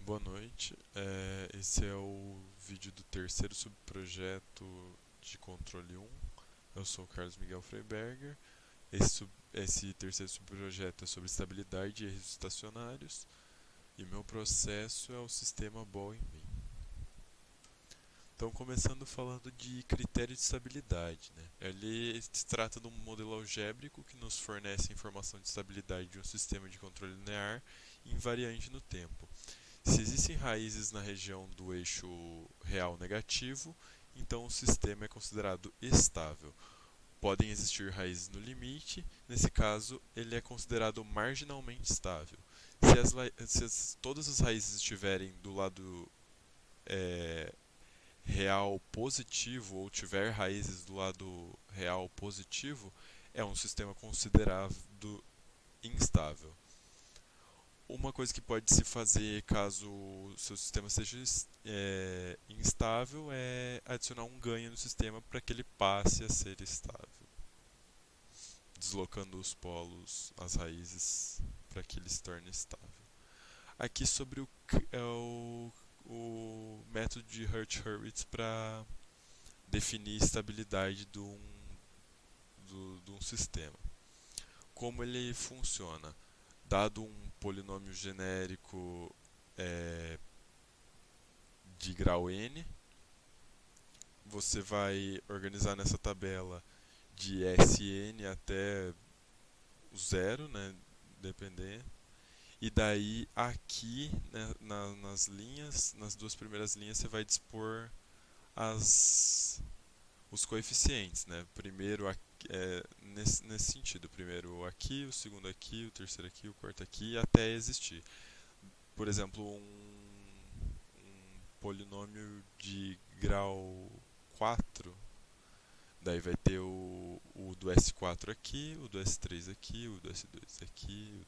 Boa noite. Esse é o vídeo do terceiro subprojeto de controle 1. Eu sou o Carlos Miguel Freiberger. Esse terceiro subprojeto é sobre estabilidade e erros estacionários. E meu processo é o sistema Ball-Bean. Então, começando falando de critério de estabilidade, né? Ele se trata de um modelo algébrico que nos fornece informação de estabilidade de um sistema de controle linear invariante no tempo. Se existem raízes na região do eixo real negativo, então o sistema é considerado estável. Podem existir raízes no limite, nesse caso ele é considerado marginalmente estável. Se todas as raízes estiverem do lado é, real positivo ou tiver raízes do lado real positivo, é um sistema considerado instável. Uma coisa que pode se fazer caso o seu sistema seja instável é adicionar um ganho no sistema para que ele passe a ser estável, deslocando os polos, as raízes, para que ele se torne estável. Aqui sobre o método de Hurwitz para definir estabilidade de um sistema. Como ele funciona? Dado um polinômio genérico é, de grau n, você vai organizar nessa tabela de Sn até o zero, né, dependendo. E daí aqui, né, nas linhas, nas duas primeiras linhas, você vai dispor as, os coeficientes, né? Primeiro nesse sentido, primeiro aqui, o segundo aqui, o terceiro aqui, o quarto aqui, até existir. Por exemplo, um polinômio de grau 4, daí vai ter o do S4 aqui, o do S3 aqui, o do S2 aqui,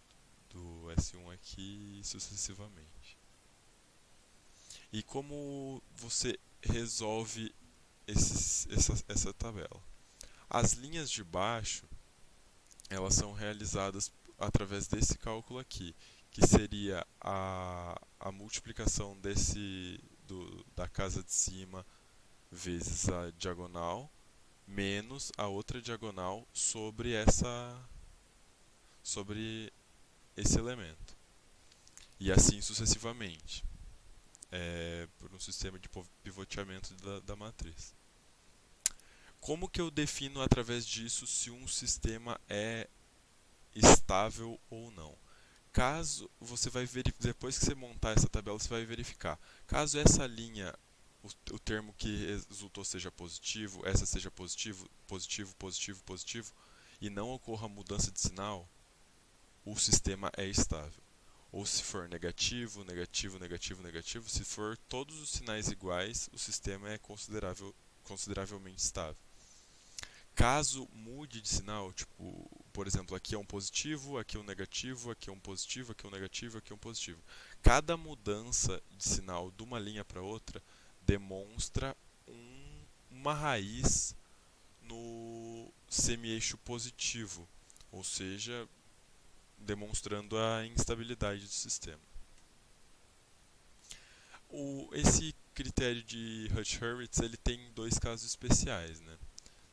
o do S1 aqui e sucessivamente. E como você resolve essa tabela? As linhas de baixo, elas são realizadas através desse cálculo aqui, que seria a multiplicação da casa de cima vezes a diagonal menos a outra diagonal sobre esse elemento. E assim sucessivamente, por um sistema de pivoteamento da matriz. Como que eu defino através disso se um sistema é estável ou não? Caso você vai verificar, depois que você montar essa tabela, você vai verificar. Caso essa linha, o termo que resultou seja positivo, essa seja positivo, positivo, positivo, positivo, e não ocorra mudança de sinal, o sistema é estável. Ou se for negativo, negativo, negativo, negativo, se for todos os sinais iguais, o sistema é consideravelmente estável. Caso mude de sinal, tipo, por exemplo, aqui é um positivo, aqui é um negativo, aqui é um positivo, aqui é um negativo, aqui é um positivo. Cada mudança de sinal de uma linha para outra demonstra uma raiz no semi-eixo positivo, ou seja, demonstrando a instabilidade do sistema. Esse critério de Hurwitz ele tem dois casos especiais, né?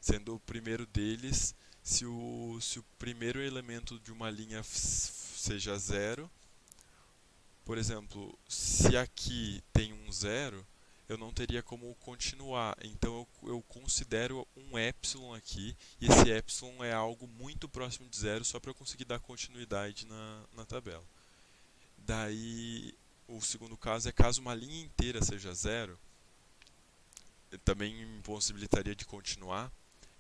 Sendo o primeiro deles se o primeiro elemento de uma linha seja zero. Por exemplo, se aqui tem um zero, eu não teria como continuar. Então eu considero um epsilon aqui, e esse epsilon é algo muito próximo de zero só para eu conseguir dar continuidade na tabela. Daí, o segundo caso é caso uma linha inteira seja zero, também me possibilitaria de continuar.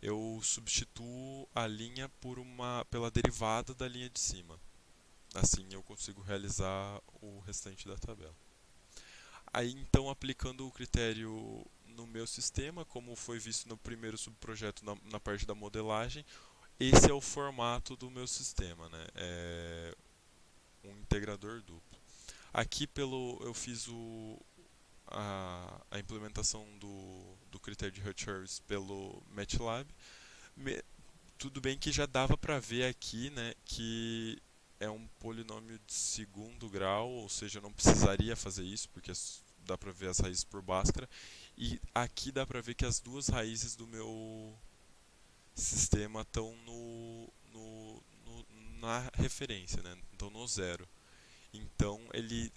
Eu substituo a linha pela derivada da linha de cima. Assim eu consigo realizar o restante da tabela. Aí então, aplicando o critério no meu sistema, como foi visto no primeiro subprojeto na parte da modelagem, esse é o formato do meu sistema, né? É um integrador duplo. Aqui eu fiz a implementação do critério de Hurwitz pelo MATLAB. Tudo bem que já dava para ver aqui, né, que é um polinômio de segundo grau, ou seja, eu não precisaria fazer isso, porque dá para ver as raízes por Bhaskara. E aqui dá para ver que as duas raízes do meu sistema estão na referência, né? Então no zero. Então ele,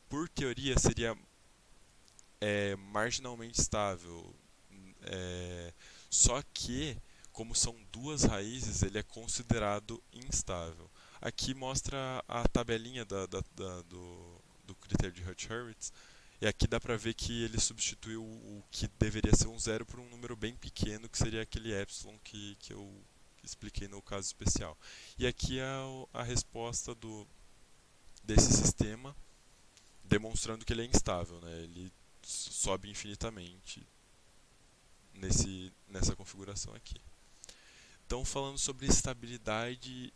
por teoria, seria marginalmente estável. É, só que, como são duas raízes, ele é considerado instável. Aqui mostra a tabelinha do critério de Hurwitz. E aqui dá pra ver que ele substituiu o que deveria ser um zero por um número bem pequeno, que seria aquele epsilon que eu expliquei no caso especial. E aqui é a resposta desse sistema, demonstrando que ele é instável, né? Ele sobe infinitamente nessa configuração aqui. Então, falando sobre estabilidade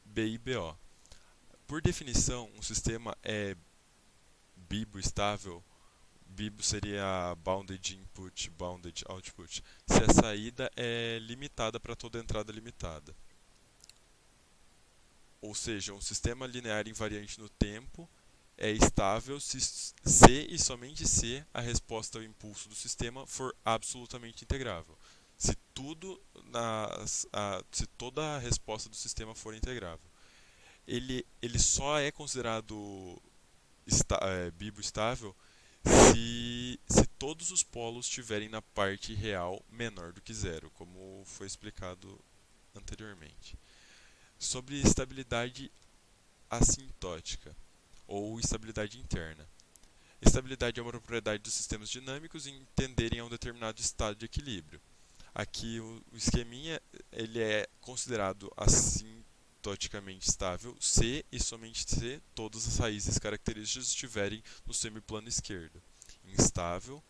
B e BO. Por definição, um sistema é biboestável. Bibo seria bounded input, bounded output, se a saída é limitada para toda entrada limitada. Ou seja, um sistema linear invariante no tempo é estável se e somente se a resposta ao impulso do sistema for absolutamente integrável. Se se toda a resposta do sistema for integrável. Ele só é considerado biboestável se todos os polos estiverem na parte real menor do que zero, como foi explicado anteriormente. Sobre estabilidade assintótica ou estabilidade interna. Estabilidade é uma propriedade dos sistemas dinâmicos em tenderem a um determinado estado de equilíbrio. Aqui o esqueminha ele é considerado assintoticamente estável se e somente se todas as raízes características estiverem no semiplano esquerdo. Instável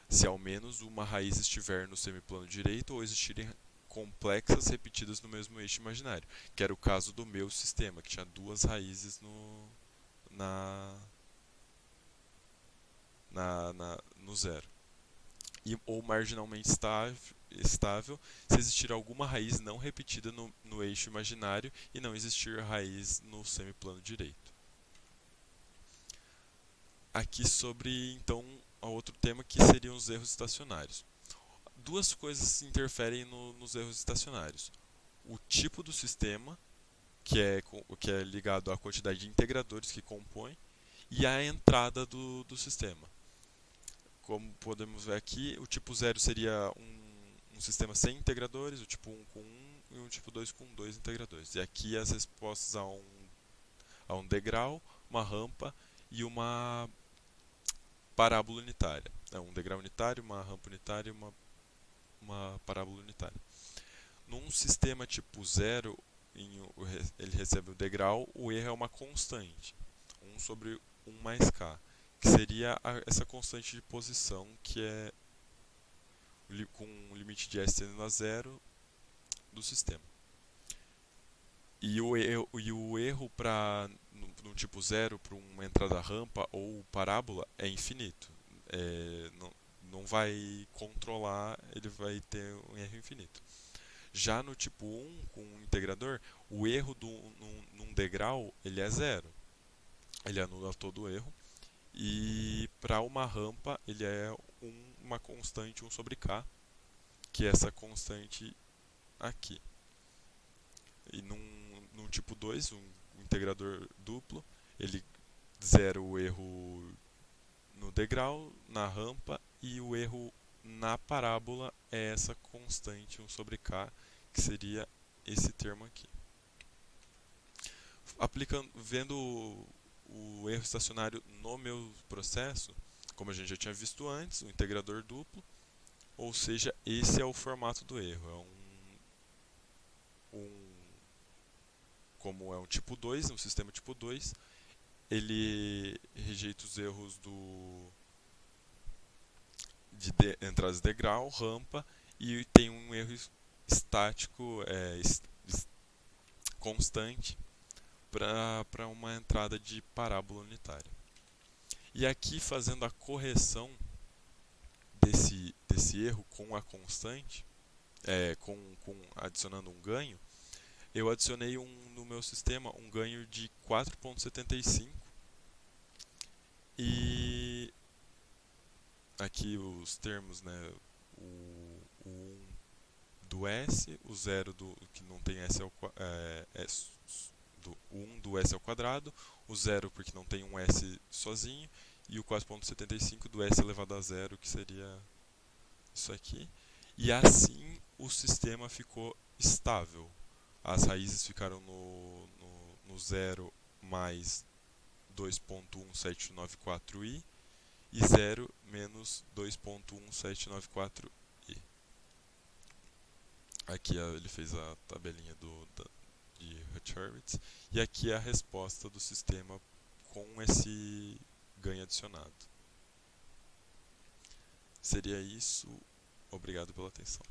se ao menos uma raiz estiver no semiplano direito ou existirem complexas repetidas no mesmo eixo imaginário, que era o caso do meu sistema, que tinha duas raízes no zero. Ou marginalmente estável se existir alguma raiz não repetida no eixo imaginário e não existir raiz no semiplano direito. Aqui sobre, então, outro tema que seriam os erros estacionários. Duas coisas interferem nos erros estacionários. O tipo do sistema, que é ligado à quantidade de integradores que compõe, e a entrada do sistema. Como podemos ver aqui, o tipo 0 seria um sistema sem integradores, o tipo 1 com 1 e o tipo 2 com 2 integradores. E aqui as respostas a um degrau, uma rampa e uma parábola unitária. Um degrau unitário, uma rampa unitária e uma parábola unitária. Num sistema tipo 0, ele recebe o degrau, o erro é uma constante, 1 sobre 1 mais k, que seria essa constante de posição que é com um limite de s tendendo a zero do sistema. E o erro no tipo 0 para uma entrada rampa ou parábola é infinito. Não vai controlar, ele vai ter um erro infinito. Já no tipo 1, com um integrador, o erro num degrau ele é zero. Ele anula todo o erro. E para uma rampa, ele é uma constante 1 sobre k, que é essa constante aqui. E num tipo 2, um integrador duplo, ele zera o erro no degrau, na rampa, e o erro na parábola é essa constante 1 sobre k, que seria esse termo aqui. Vendo o erro estacionário no meu processo, como a gente já tinha visto antes, o integrador duplo, ou seja, esse é o formato do erro. Como é um tipo 2, um sistema tipo 2, ele rejeita os erros de entradas de degrau, rampa, e tem um erro estático constante para uma entrada de parábola unitária. E aqui, fazendo a correção desse erro com a constante, adicionando um ganho, Eu adicionei no meu sistema um ganho de 4,75 e aqui os termos, né? O 1 do S, o 0 do que não tem S o 1 do S ao quadrado, o 0 porque não tem um S sozinho, e o 4,75 do S elevado a zero, que seria isso aqui. E assim o sistema ficou estável. As raízes ficaram no 0 mais 2.1794i e 0 menos 2.1794i. Aqui ele fez a tabelinha de Hurwitz e aqui é a resposta do sistema com esse ganho adicionado. Seria isso. Obrigado pela atenção.